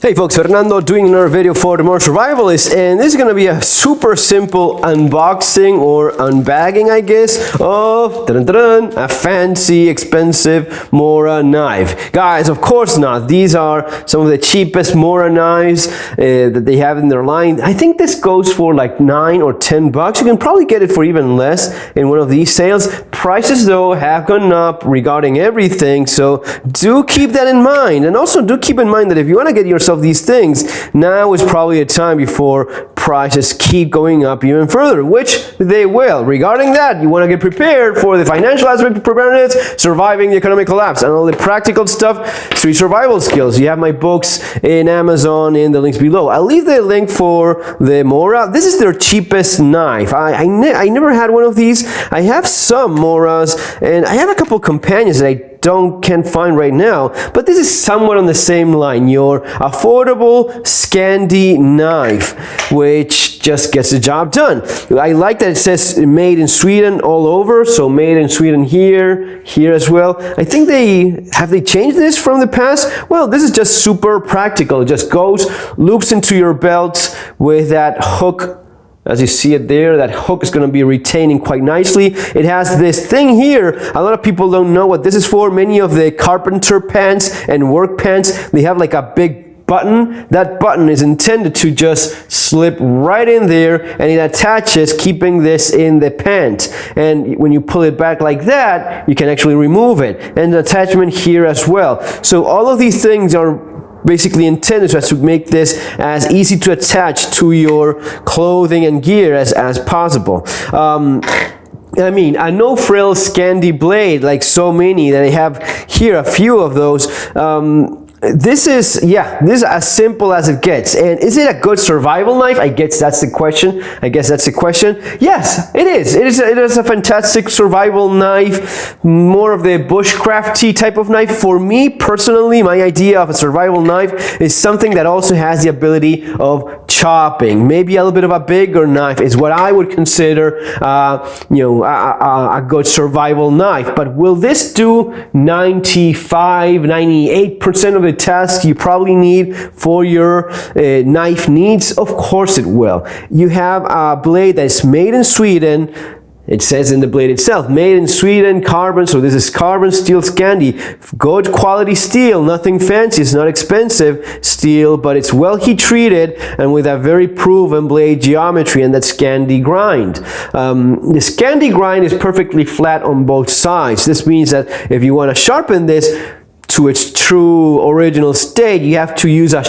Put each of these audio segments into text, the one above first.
Hey folks, Fernando doing another video for the Mora Survivalist, and this is going to be a super simple unboxing or unbagging, I guess, of a fancy, expensive Mora knife. Guys, of course not. These are some of the cheapest Mora knives that they have in their line. I think this goes for like $9 or $10. You can probably get it for even less in one of these sales. Prices though have gone up regarding everything, so do keep that in mind. And also do keep in mind that if you want to get yourself these things, now is probably a time before prices keep going up even further, which they will. Regarding that, you want to get prepared for the financial aspect of preparedness, surviving the economic collapse, and all the practical stuff, street survival skills. You have my books in Amazon in the links below. I'll leave the link for the Mora. This is their cheapest knife. I never had one of these. I have some Moras, and I have a couple companions that I can't find right now, but this is somewhat on the same line, your affordable Scandi knife, which just gets the job done. I like that it says made in Sweden all over, so made in Sweden here as well. I think they changed this from the past? Well, this is just super practical. It just goes, loops into your belt with that hook. As you see it there, that hook is going to be retaining quite nicely. It has this thing here. A lot of people don't know what this is for. Many of the carpenter pants and work pants, they have like a big button. That button is intended to just slip right in there, and it attaches, keeping this in the pant. And when you pull it back like that, you can actually remove it. And the attachment here as well. So all of these things are basically intended to make this as easy to attach to your clothing and gear as possible. I mean, a no-frill Scandi blade, like so many that I have here, a few of those. This is as simple as it gets. And is it a good survival knife? I guess that's the question. Yes, it is. It is a fantastic survival knife, more of the bushcrafty type of knife. For me personally, my idea of a survival knife is something that also has the ability of chopping. Maybe a little bit of a bigger knife is what I would consider, a good survival knife. But will this do 98% of the tasks you probably need for your knife needs? Of course it will. You have a blade that's made in Sweden. It says in the blade itself, made in Sweden, carbon, so this is carbon steel Scandi. Good quality steel, nothing fancy, it's not expensive steel, but it's well heat treated and with a very proven blade geometry and that Scandi grind. The Scandi grind is perfectly flat on both sides. This means that if you want to sharpen this to its true original state, you have to use a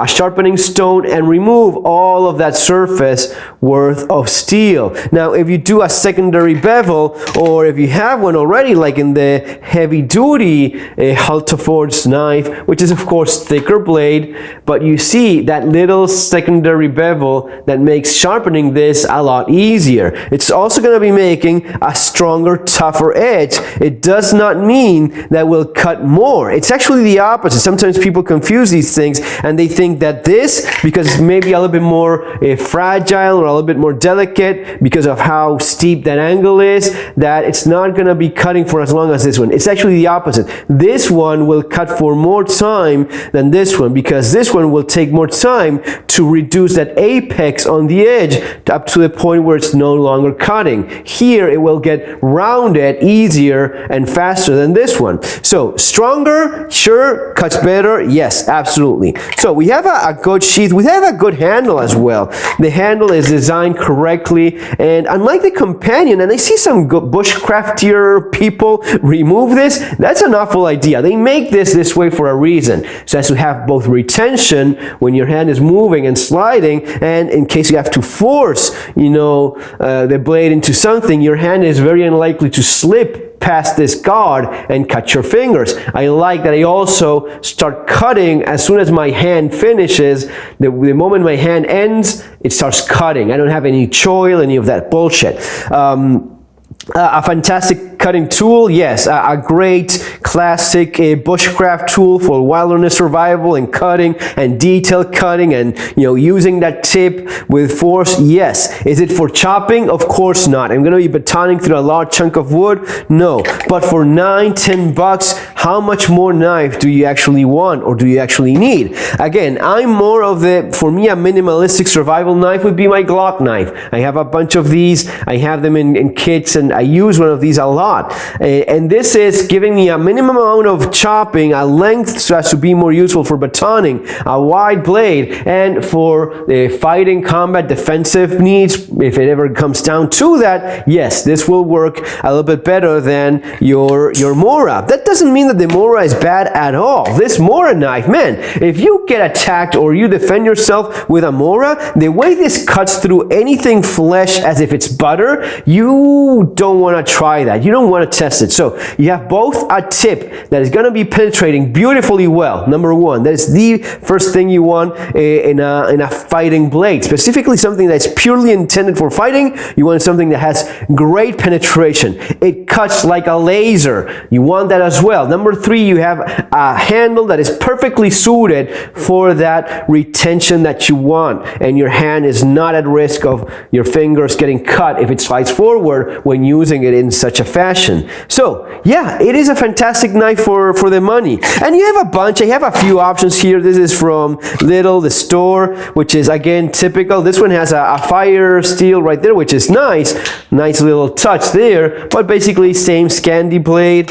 sharpening stone and remove all of that surface worth of steel. Now, if you do a secondary bevel, or if you have one already, like in the heavy-duty Haltefors knife, which is of course thicker blade, but you see that little secondary bevel that makes sharpening this a lot easier. It's also going to be making a stronger, tougher edge. It does not mean that we'll cut more. It's actually the opposite. Sometimes people confuse these things and they think that this, because it's maybe a little bit more fragile or a little bit more delicate because of how steep that angle is, that it's not going to be cutting for as long as this one. It's actually the opposite. This one will cut for more time than this one, because this one will take more time to reduce that apex on the edge up to the point where it's no longer cutting. Here it will get rounded easier and faster than this one. So stronger, sure. Cuts better, yes, absolutely. So we have a good sheath. We have a good handle as well. The handle is designed correctly, and unlike the companion, and I see some good bushcraftier people remove this, that's an awful idea. They make this way for a reason, so as to have both retention when your hand is moving and sliding, and in case you have to force, the blade into something, your hand is very unlikely to slip past this guard and cut your fingers. I like that I also start cutting as soon as my hand finishes. The moment my hand ends, it starts cutting. I don't have any choil, any of that bullshit. A fantastic cutting tool, yes, a great classic bushcraft tool for wilderness survival and cutting and detail cutting and using that tip with force, yes. Is it for chopping? Of course not. I'm going to be batoning through a large chunk of wood? No. But for $9-10, how much more knife do you actually want or do you actually need? Again, I'm more of for me, a minimalistic survival knife would be my Glock knife. I have a bunch of these. I have them in kits, and I use one of these a lot. And this is giving me a minimum amount of chopping, a length so as to be more useful for batoning, a wide blade, and for fighting, combat, defensive needs, if it ever comes down to that, yes, this will work a little bit better than your Mora. That doesn't mean that the Mora is bad at all. This Mora knife, man, if you get attacked or you defend yourself with a Mora, the way this cuts through anything flesh as if it's butter, you don't want to try that. You don't want to test it. So you have both a tip that is going to be penetrating beautifully well. Number one, that is the first thing you want in a fighting blade. Specifically something that's purely intended for fighting. You want something that has great penetration. It cuts like a laser. You want that as well. Number three, you have a handle that is perfectly suited for that retention that you want, and your hand is not at risk of your fingers getting cut if it slides forward when using it in such a fashion. So yeah, it is a fantastic knife for the money. And you have a bunch. I have a few options here. This is from Lidl, the store, which is again typical. This one has a fire steel right there, which is nice little touch there, but basically same Scandi blade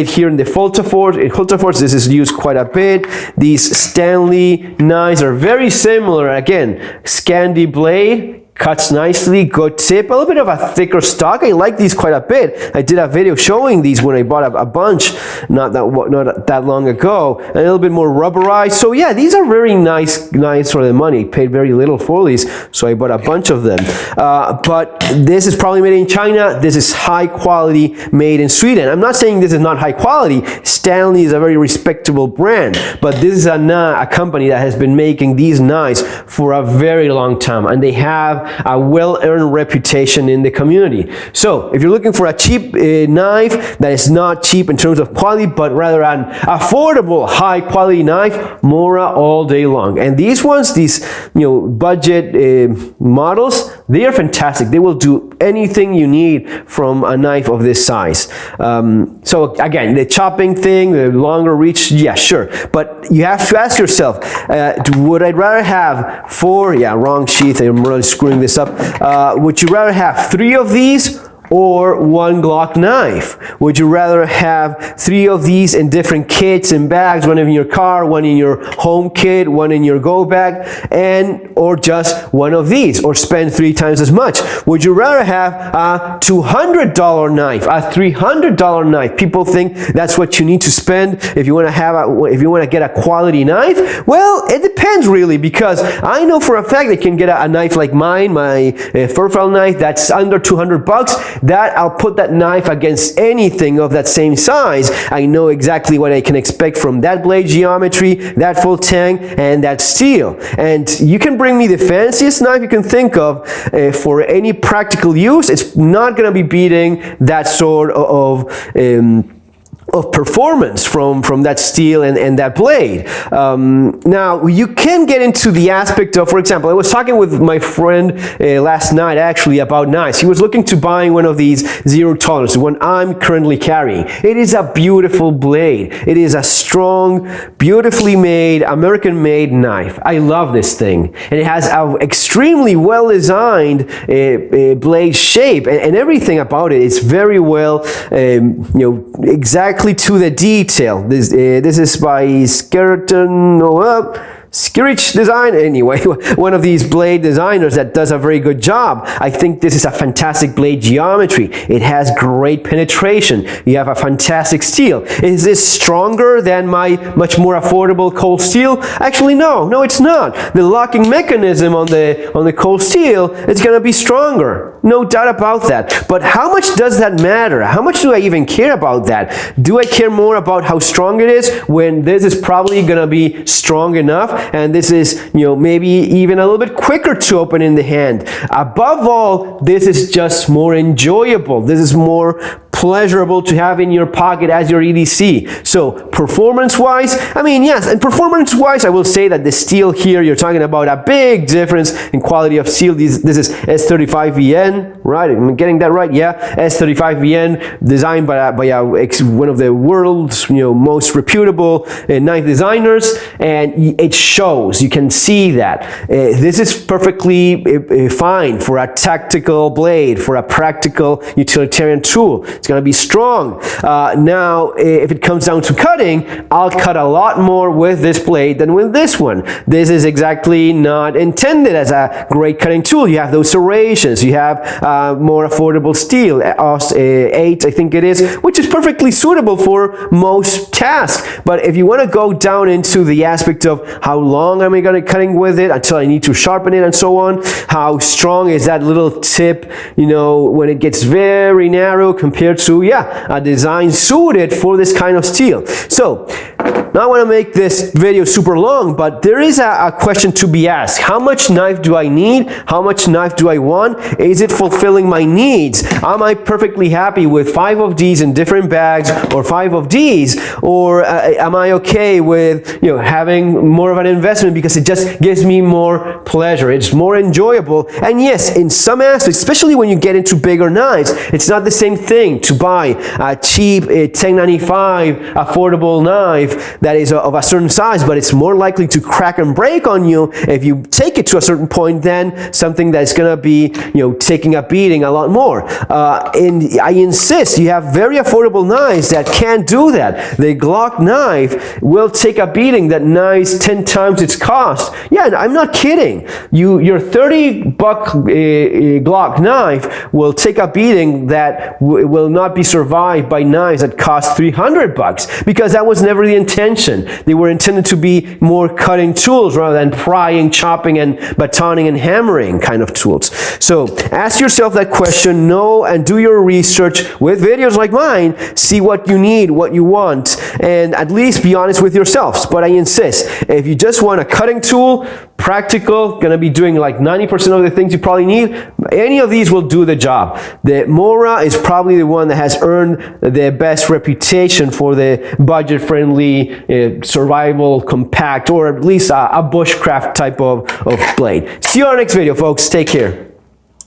here in the Hultafors. In Hultafors, this is used quite a bit. These Stanley Knives are very similar. Again, Scandi blade, cuts nicely, good tip, a little bit of a thicker stock. I like these quite a bit. I did a video showing these when I bought a bunch not that long ago. A little bit more rubberized. So yeah, these are very nice for the money. Paid very little for these, so I bought a bunch of them. But this is probably made in China. This is high quality, made in Sweden. I'm not saying this is not high quality. Stanley is a very respectable brand, but this is a company that has been making these knives for a very long time, and they have a well-earned reputation in the community. So if you're looking for a cheap knife that is not cheap in terms of quality, but rather an affordable, high-quality knife, Mora all day long. And these ones, these budget models, they are fantastic. They will do anything you need from a knife of this size. So again, the chopping thing, the longer reach, yeah, sure. But you have to ask yourself, would I rather have wrong sheath, I'm really screwing this up. Would you rather have 3 of these or one Glock knife? Would you rather have 3 of these in different kits and bags, one in your car, one in your home kit, one in your go bag, or just one of these, or spend 3 times as much? Would you rather have a $200 knife, a $300 knife? People think that's what you need to spend if you want to get a quality knife. Well, it depends really, because I know for a fact that you can get a knife like mine, my fur file knife, that's under $200. That I'll put that knife against anything of that same size. I know exactly what I can expect from that blade geometry, that full tang, and that steel. And you can bring me the fanciest knife you can think of for any practical use. It's not going to be beating that sort of performance from that steel and that blade. Now, you can get into the aspect of, for example, I was talking with my friend last night actually about knives. He was looking to buying one of these zero tolerance, the one I'm currently carrying. It is a beautiful blade. It is a strong, beautifully made, American-made knife. I love this thing. And it has an extremely well-designed blade shape, and everything about it is very well, exactly to the detail. This is by Skirich Design. Anyway, one of these blade designers that does a very good job. I think this is a fantastic blade geometry. It has great penetration. You have a fantastic steel. Is this stronger than my much more affordable cold steel? Actually, no, it's not. The locking mechanism on the cold steel is going to be stronger. No doubt about that. But how much does that matter? How much do I even care about that? Do I care more about how strong it is when this is probably going to be strong enough and this is, you know, maybe even a little bit quicker to open in the hand. Above all, this is just more enjoyable. This is more pleasurable to have in your pocket as your EDC. So performance-wise, I mean, yes, and performance-wise, I will say that the steel here, you're talking about a big difference in quality of steel. This is S35VN, right? Am I getting that right? Yeah, S35VN, designed by one of the world's, you know, most reputable knife designers, and it shows. You can see that. This is perfectly fine for a tactical blade, for a practical utilitarian tool. It's going to be strong. Now, if it comes down to cutting, I'll cut a lot more with this blade than with this one. This is exactly not intended as a great cutting tool. You have those serrations. You have more affordable steel, AUS 8, I think it is, which is perfectly suitable for most tasks. But if you want to go down into the aspect of how long am I going to cutting with it until I need to sharpen it and so on, how strong is that little tip, you know, when it gets very narrow compared to, yeah, a design suited for this kind of steel. So now I want to make this video super long, but there is a question to be asked. How much knife do I need? How much knife do I want? Is it fulfilling my needs? Am I perfectly happy with 5 of these in different bags, or 5 of these? Or am I okay with, you know, having more of an investment because it just gives me more pleasure? It's more enjoyable. And yes, in some aspects, especially when you get into bigger knives, it's not the same thing to buy a cheap 1095 affordable knife that is of a certain size, but it's more likely to crack and break on you if you take it to a certain point than something that's going to be, you know, taking a beating a lot more. And I insist, you have very affordable knives that can't do that. The Glock knife will take a beating that knives 10 times its cost. Yeah, I'm not kidding. Your $30 Glock knife will take a beating that will not be survived by knives that cost $300, because that was never the intention. They were intended to be more cutting tools rather than prying, chopping, and batoning and hammering kind of tools. So ask yourself that question, know and do your research with videos like mine, see what you need, what you want, and at least be honest with yourselves. But I insist, if you just want a cutting tool, practical, gonna be doing like 90% of the things you probably need, any of these will do the job. The Mora is probably the one that has earned the best reputation for the budget-friendly, survival, compact, or at least a bushcraft type of blade. See you on our next video, folks. Take care.